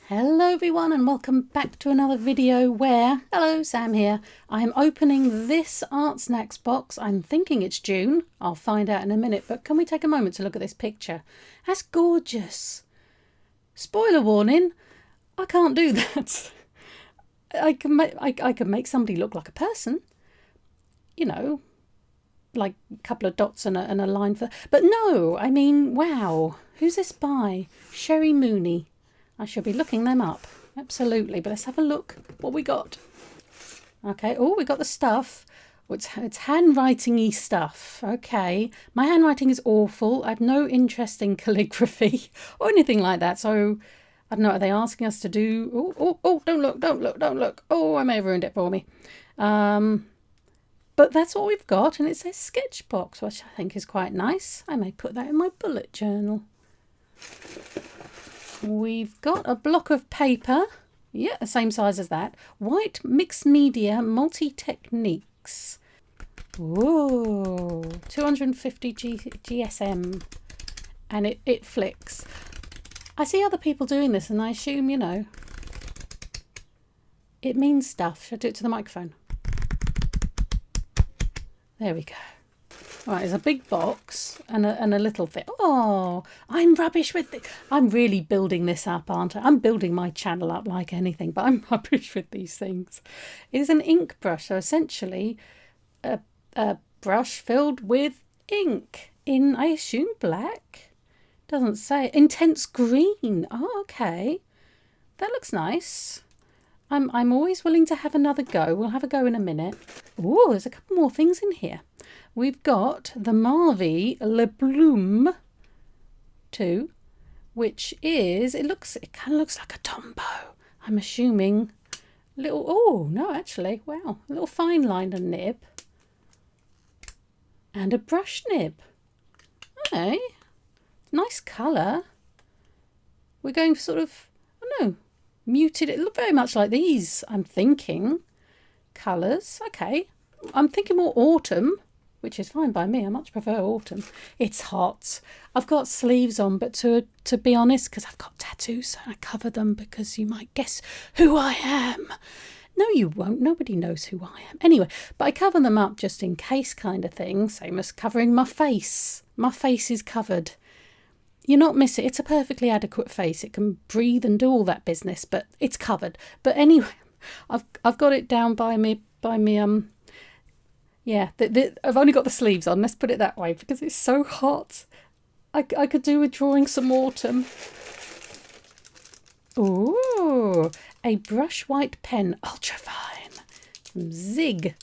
Hello everyone and welcome back to another video where, hello, Sam here, I am opening this Art Snacks box. I'm thinking it's June, I'll find out in a minute, but can we take a moment to look at this picture? That's gorgeous. Spoiler warning, I can't do that. I can make somebody look like a person, you know, like a couple of dots and a line for, but no, I mean, wow, who's this by? Sherry Mooney. I should be looking them up, absolutely. But let's have a look what we got. Okay, oh, we got the stuff. It's handwriting-y stuff. Okay, my handwriting is awful. I have no interest in calligraphy or anything like that. So, I don't know, are they asking us to do... Oh, don't look. Oh, I may have ruined it for me. But that's what we've got, and it says Sketchbox, which I think is quite nice. I may put that in my bullet journal. We've got a block of paper, yeah, the same size as that. White mixed media multi-techniques. Whoa, 250 GSM, and it flicks. I see other people doing this and I assume, you know, it means stuff. Should I do it to the microphone? There we go. Right, there's a big box and a little bit. Oh, I'm rubbish with it. I'm really building this up, aren't I? I'm building my channel up like anything, but I'm rubbish with these things. It is an ink brush, so essentially a brush filled with ink in, I assume, black. Doesn't say. Intense green. Oh, okay. That looks nice. I'm always willing to have another go. We'll have a go in a minute. Oh, there's a couple more things in here. We've got the Marvy Le Bloom 2, which is, it kind of looks like a Tombow. I'm assuming little, oh, no, actually, wow, a little fine liner nib and a brush nib. Okay, nice colour. We're going for sort of, I don't know, muted. It looked very much like these, I'm thinking. Colours, okay. I'm thinking more autumn, which is fine by me. I much prefer autumn. It's hot. I've got sleeves on, but to be honest, because I've got tattoos, so I cover them because you might guess who I am. No, you won't. Nobody knows who I am. Anyway, but I cover them up just in case kind of thing. Same as covering my face. My face is covered. You're not missing. It's a perfectly adequate face. It can breathe and do all that business, but it's covered. But anyway, I've got it down by me yeah, I've only got the sleeves on, let's put it that way, because it's so hot. I could do with drawing some autumn. Ooh, a brush white pen, ultra fine, from Zig.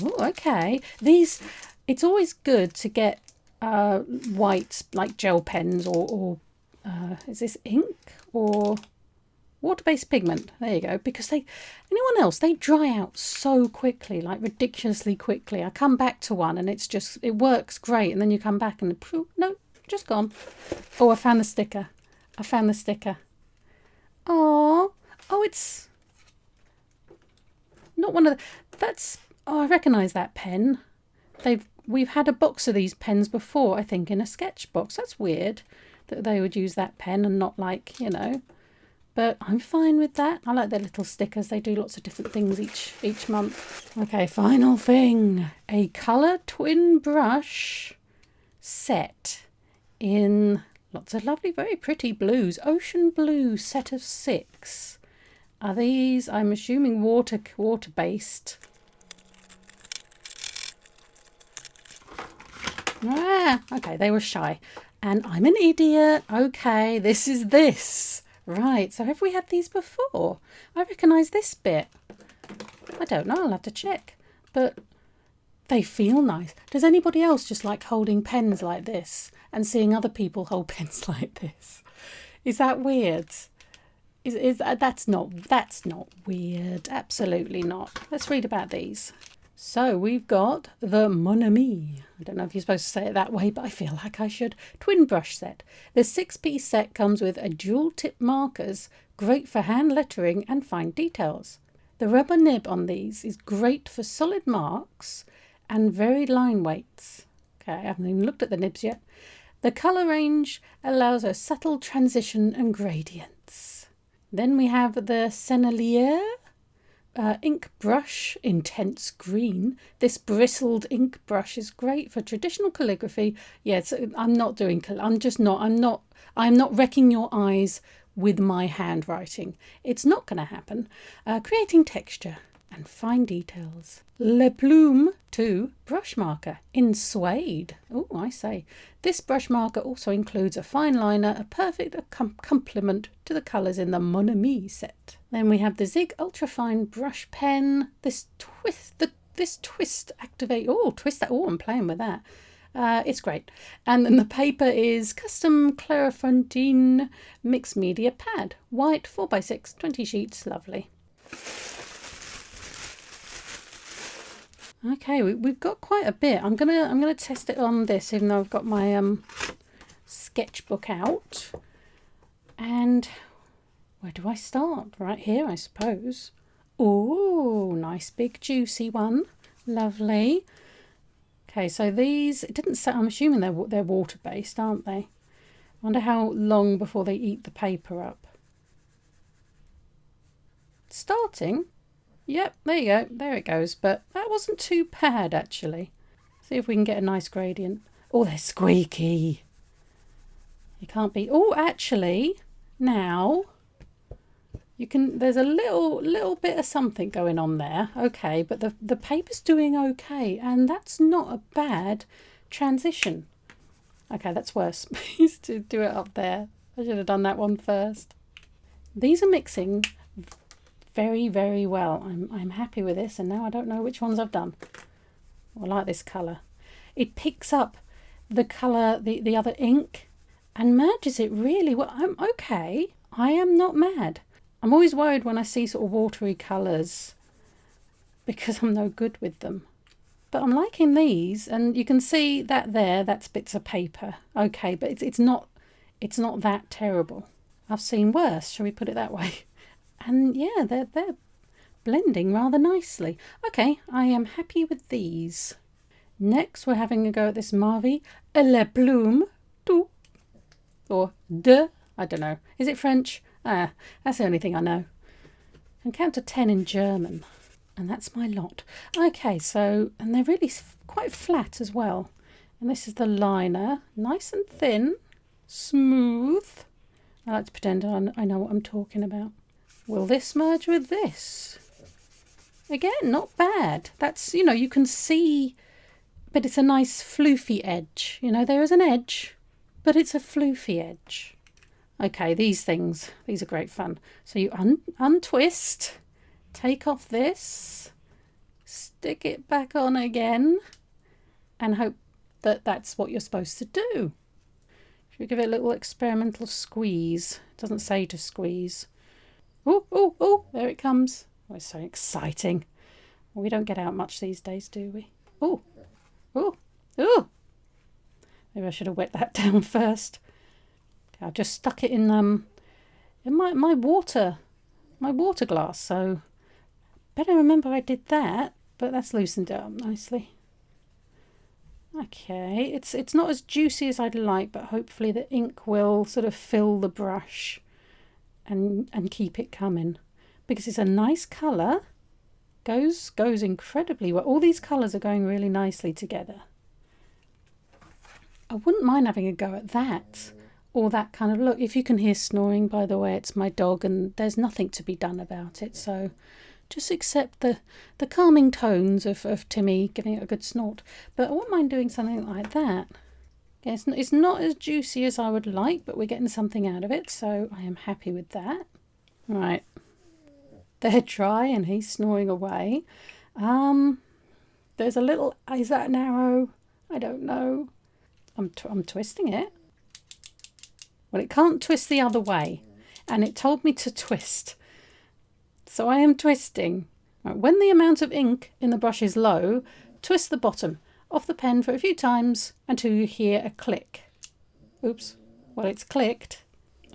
Oh, okay. These, it's always good to get white, like gel pens, or is this ink or water-based pigment? There you go. Because anyone else, they dry out so quickly, like ridiculously quickly. I come back to one and it works great, and then you come back and no, just gone. Oh, I found the sticker. Oh, it's not one of the, I recognise that pen. We've had a box of these pens before, I think, in a Sketchbox. That's weird that they would use that pen and not, like, you know. But I'm fine with that. I like their little stickers. They do lots of different things each month. Okay, final thing. A colour twin brush set in lots of lovely, very pretty blues. Ocean blue set of 6. Are these, I'm assuming, water-based? Okay, they were shy. And I'm an idiot. Okay, this is this. Right, so have we had these before? I recognise this bit. I don't know, I'll have to check. But they feel nice. Does anybody else just like holding pens like this and seeing other people hold pens like this? Is that weird? That's not weird. Absolutely not. Let's read about these. So we've got the Mon Ami. I don't know if you're supposed to say it that way, but I feel like I should. Twin brush set. The 6-piece set comes with a dual tip markers, great for hand lettering and fine details. The rubber nib on these is great for solid marks and varied line weights. Okay, I haven't even looked at the nibs yet. The colour range allows a subtle transition and gradients. Then we have the Sennelier ink brush, intense green. This bristled ink brush is great for traditional calligraphy. Yes, I'm not doing, I'm not wrecking your eyes with my handwriting. It's not going to happen. Creating texture and fine details. Le Plume 2 brush marker in suede. Oh, I say. This brush marker also includes a fine liner, a perfect complement to the colours in the Mon Ami set. Then we have the Zig Ultrafine brush pen. This twist activate. Oh, twist that. Oh, I'm playing with that. It's great. And then the paper is custom Clairefontaine mixed media pad. White 4x6, 20 sheets. Lovely. Okay, we've got quite a bit. I'm gonna test it on this, even though I've got my sketchbook out. And where do I start? Right here, I suppose. Oh, nice big juicy one. Lovely. Okay, so these, it didn't say, I'm assuming they're water-based, aren't they? I wonder how long before they eat the paper up. Starting. Yep, there you go. There it goes. But that wasn't too bad, actually. See if we can get a nice gradient. Oh, they're squeaky. You can't be... Oh, actually, now you can... There's a little bit of something going on there. Okay, but the paper's doing okay. And that's not a bad transition. Okay, that's worse. I used to do it up there. I should have done that one first. These are mixing very, very well. I'm happy with this, and now I don't know which ones I've done. I like this colour. It picks up the colour, the other ink, and merges it really well. I'm okay. I am not mad. I'm always worried when I see sort of watery colours because I'm no good with them. But I'm liking these, and you can see that that's bits of paper. Okay, but it's not that terrible. I've seen worse, shall we put it that way? And yeah, they're blending rather nicely. Okay, I am happy with these. Next, we're having a go at this Marvy Le Plume 2 or de. I don't know. Is it French? That's the only thing I know. I can count to 10 in German, and that's my lot. Okay, so, and they're really quite flat as well. And this is the liner, nice and thin, smooth. I like to pretend I know what I'm talking about. Will this merge with this? Again, not bad. That's, you can see, but it's a nice floofy edge. There is an edge, but it's a floofy edge. Okay, these are great fun. So you untwist, take off this, stick it back on again, and hope that that's what you're supposed to do. If you give it a little experimental squeeze, it doesn't say to squeeze. Oh, there it comes. Oh, it's so exciting. Well, we don't get out much these days, do we? Oh. Maybe I should have wet that down first. Okay, I've just stuck it in my water glass, so better remember I did that, but that's loosened it up nicely. Okay, it's not as juicy as I'd like, but hopefully the ink will sort of fill the brush and keep it coming, because it's a nice colour. Goes incredibly well. All these colours are going really nicely together. I wouldn't mind having a go at that, or that kind of look. If you can hear snoring, by the way, it's my dog, and there's nothing to be done about it, so just accept the calming tones of Timmy giving it a good snort. But I wouldn't mind doing something like that. It's not as juicy as I would like, but we're getting something out of it, so I am happy with that. Right. They're dry and he's snoring away. There's a little... Is that an arrow? I don't know. I'm twisting it. Well, it can't twist the other way, and it told me to twist. So I am twisting. Right, when the amount of ink in the brush is low, twist the bottom off the pen for a few times until you hear a click. Oops. Well, it's clicked.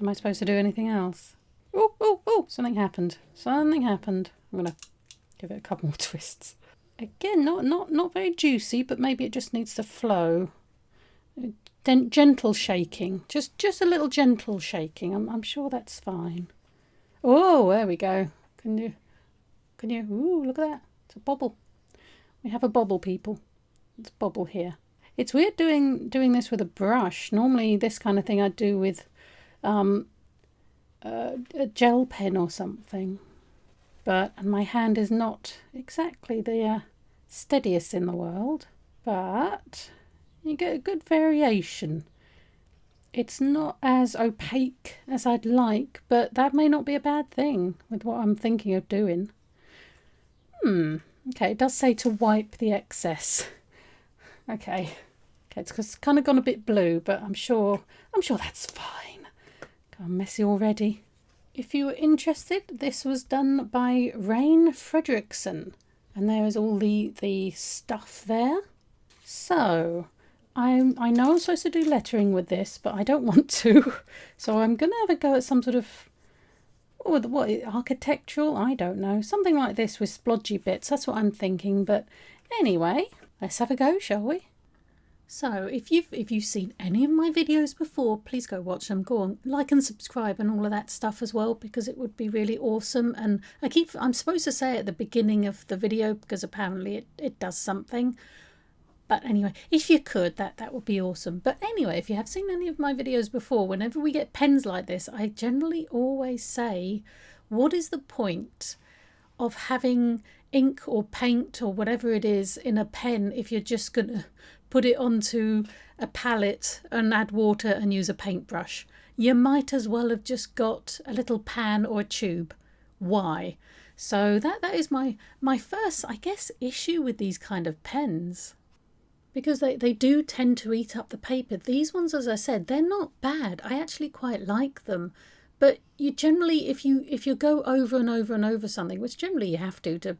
Am I supposed to do anything else? Oh, something happened. I'm going to give it a couple more twists. Again, not very juicy, but maybe it just needs to flow. Gentle shaking. Just a little gentle shaking. I'm sure that's fine. Oh, there we go. Can you, ooh, look at that. It's a bobble. We have a bobble, people. It's a bobble here. It's weird doing this with a brush. Normally this kind of thing I'd do with a gel pen or something. And my hand is not exactly the steadiest in the world. But you get a good variation. It's not as opaque as I'd like, but that may not be a bad thing with what I'm thinking of doing. Okay, it does say to wipe the excess. Okay, it's kind of gone a bit blue, but I'm sure that's fine. Gone messy already. If you were interested, this was done by Rain Fredrickson, and there is all the stuff there. So I know I'm supposed to do lettering with this, but I don't want to. So I'm going to have a go at some sort of, what, architectural? I don't know. Something like this with splodgy bits. That's what I'm thinking. But anyway, let's have a go, shall we? So if you've seen any of my videos before, please go watch them. Go on, like and subscribe and all of that stuff as well, because it would be really awesome. And I'm supposed to say it at the beginning of the video because apparently it does something. But anyway, if you could, that would be awesome. But anyway, if you have seen any of my videos before, whenever we get pens like this, I generally always say, what is the point of having ink or paint or whatever it is in a pen if you're just going to put it onto a palette and add water and use a paintbrush? You might as well have just got a little pan or a tube. Why? So that is my first, I guess, issue with these kind of pens. Because they do tend to eat up the paper. These ones, as I said, they're not bad. I actually quite like them. But you generally, if you go over and over and over something, which generally you have to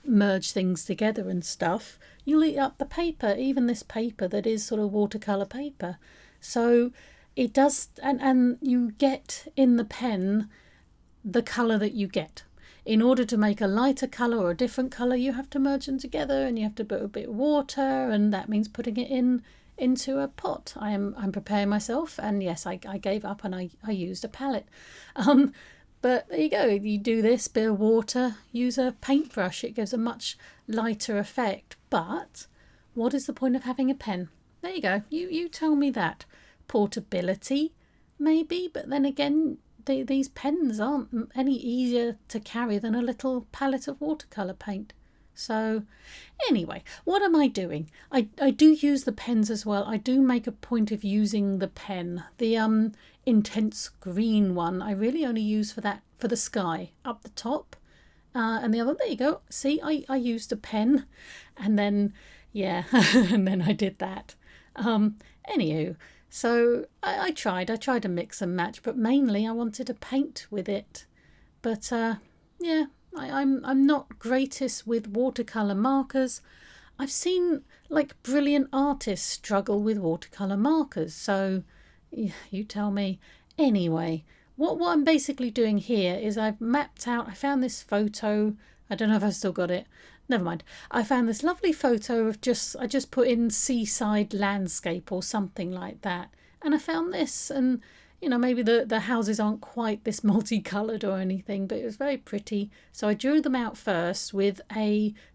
merge things together and stuff, you'll eat up the paper, even this paper that is sort of watercolour paper. So it does, and you get in the pen the colour that you get. In order to make a lighter colour or a different colour, you have to merge them together, and you have to put a bit of water, and that means putting it into a pot. I'm preparing myself, and yes, I gave up and I used a palette. But there you go. You do this, bit of water, use a paintbrush. It gives a much lighter effect. But what is the point of having a pen? There you go. You tell me that. Portability, maybe, but then again, these pens aren't any easier to carry than a little palette of watercolour paint. So anyway, what am I doing? I do use the pens as well. I do make a point of using the pen. The intense green one I really only use for the sky up the top. And the other, there you go. See, I used a pen, and then, yeah, and then I did that. Anywho, so I tried to mix and match, but mainly I wanted to paint with it. But yeah, I'm not greatest with watercolour markers. I've seen like brilliant artists struggle with watercolour markers, so yeah, you tell me. Anyway, what I'm basically doing here is I've mapped out, I found this photo, I don't know if I've still got it, never mind. I found this lovely photo of I just put in seaside landscape or something like that, and I found this, and you know, maybe the houses aren't quite this multicoloured or anything, but it was very pretty. So I drew them out first with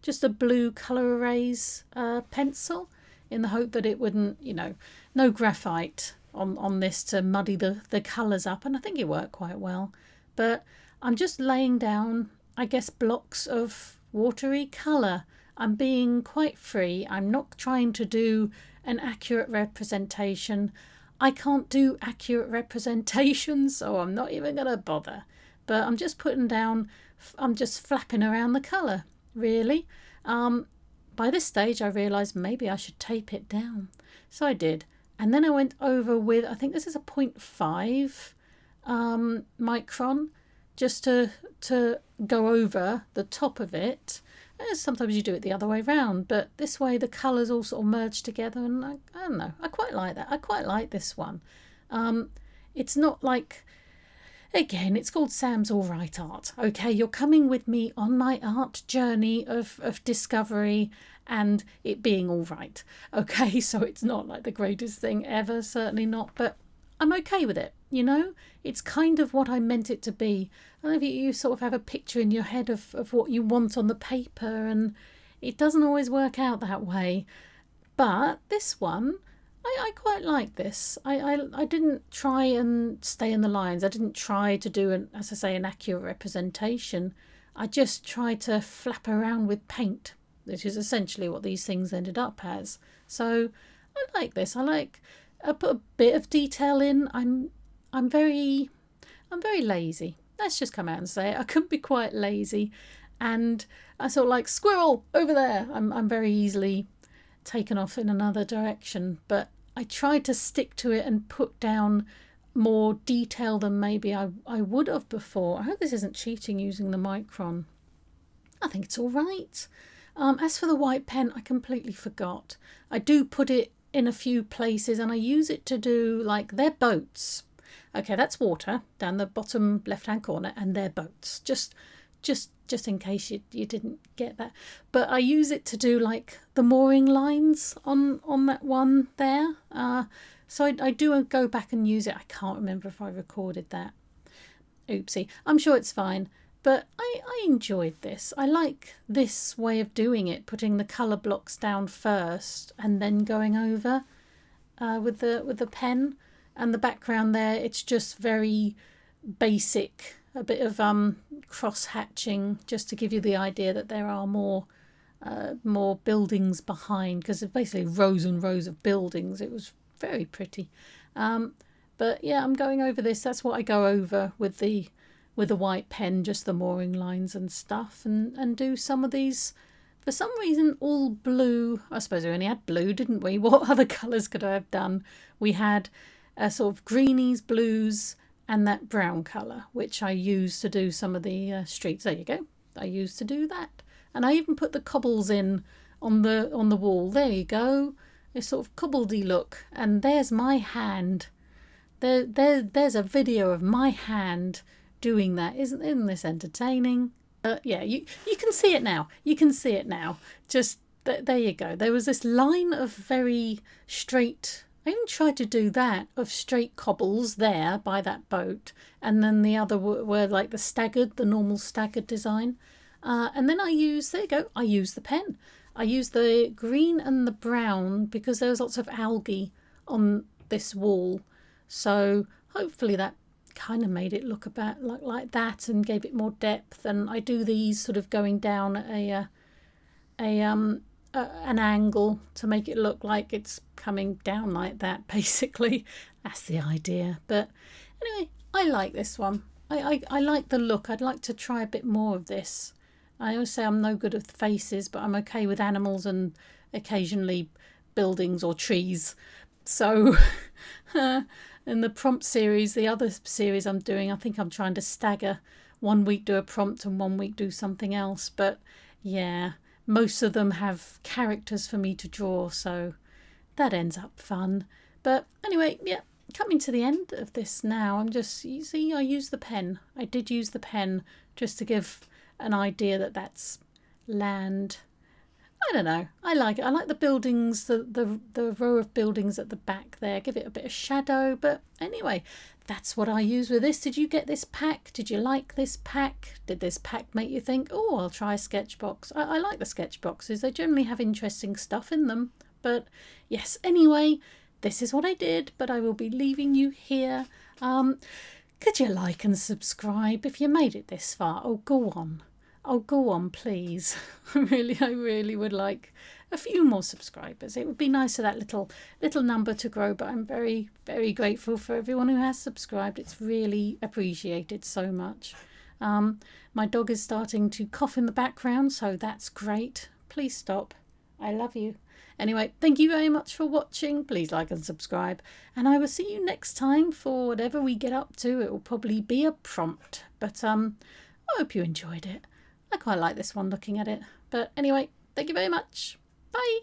just a blue colour erase pencil, in the hope that it wouldn't, you know, no graphite on this to muddy the colours up, and I think it worked quite well. But I'm just laying down, I guess, blocks of watery colour. I'm being quite free. I'm not trying to do an accurate representation. I can't do accurate representations, so I'm not even going to bother. But I'm just putting down, I'm just flapping around the colour, really. By this stage I realised maybe I should tape it down. So I did. And then I went over with, I think this is a 0.5 micron, just to go over the top of it. Sometimes you do it the other way round, but this way the colours all sort of merge together, and I don't know, I quite like that. I quite like this one. It's not like, again, it's called Sam's Alright Art. Okay, you're coming with me on my art journey of discovery and it being all right. Okay, so it's not like the greatest thing ever, certainly not, but I'm okay with it. you know? It's kind of what I meant it to be. I don't know if you sort of have a picture in your head of what you want on the paper, and it doesn't always work out that way. But this one, I quite like this. I didn't try and stay in the lines. I didn't try to do, as I say, an accurate representation. I just tried to flap around with paint, which is essentially what these things ended up as. So I like this. I put a bit of detail in. I'm very lazy. Let's just come out and say it. I could be quite lazy, and I sort of like squirrel over there. I'm very easily taken off in another direction, but I tried to stick to it and put down more detail than maybe I would have before. I hope this isn't cheating using the Micron. I think it's all right. As for the white pen, I completely forgot. I do put it in a few places, and I use it to do, like, their boats. Okay, that's water down the bottom left-hand corner, and they're boats. Just in case you didn't get that. But I use it to do, like, the mooring lines on that one there. So I do go back and use it. I can't remember if I recorded that. Oopsie. I'm sure it's fine. But I enjoyed this. I like this way of doing it, putting the colour blocks down first and then going over with the pen. And the background there, it's just very basic. A bit of cross-hatching, just to give you the idea that there are more buildings behind, because it's basically rows and rows of buildings. It was very pretty. But yeah, I'm going over this. That's what I go over with the white pen, just the mooring lines and stuff, and do some of these, for some reason, all blue. I suppose we only had blue, didn't we? What other colours could I have done? We had a sort of greenies, blues, and that brown colour, which I used to do some of the streets. There you go. I used to do that. And I even put the cobbles in on the wall. There you go. A sort of cobbledy look. And there's my hand. There's a video of my hand doing that. Isn't this entertaining? Yeah, you can see it now. You can see it now. Just there you go. There was this line of very straight. I even tried to do that, of straight cobbles there by that boat, and then the other were like the normal staggered design. And then there you go, I used the pen. I used the green and the brown because there was lots of algae on this wall. So hopefully that kind of made it look about like that and gave it more depth. And I do these sort of going down an angle to make it look like it's coming down like that, basically. That's the idea. But anyway, I like this one. I like the look. I'd like to try a bit more of this. I always say I'm no good with faces, but I'm okay with animals and occasionally buildings or trees. So in the prompt series, the other series I'm doing, I think I'm trying to stagger. 1 week do a prompt and 1 week do something else. But yeah, most of them have characters for me to draw, so that ends up fun. But anyway, yeah, coming to the end of this now. You see, I used the pen. I did use the pen just to give an idea that that's land. I don't know. I like it. I like the buildings, the row of buildings at the back there. Give it a bit of shadow. But anyway, that's what I use with this. Did you get this pack? Did you like this pack? Did this pack make you think, oh, I'll try a Sketchbox? I like the Sketchboxes. They generally have interesting stuff in them. But yes, anyway, this is what I did. But I will be leaving you here. Could you like and subscribe if you made it this far? Oh, go on. Oh, go on, please. I really would like a few more subscribers. It would be nice for that little number to grow, but I'm very, very grateful for everyone who has subscribed. It's really appreciated so much. My dog is starting to cough in the background, so that's great. Please stop. I love you. Anyway, thank you very much for watching. Please like and subscribe, and I will see you next time for whatever we get up to. It will probably be a prompt, but I hope you enjoyed it. I quite like this one looking at it. But anyway, thank you very much. Bye.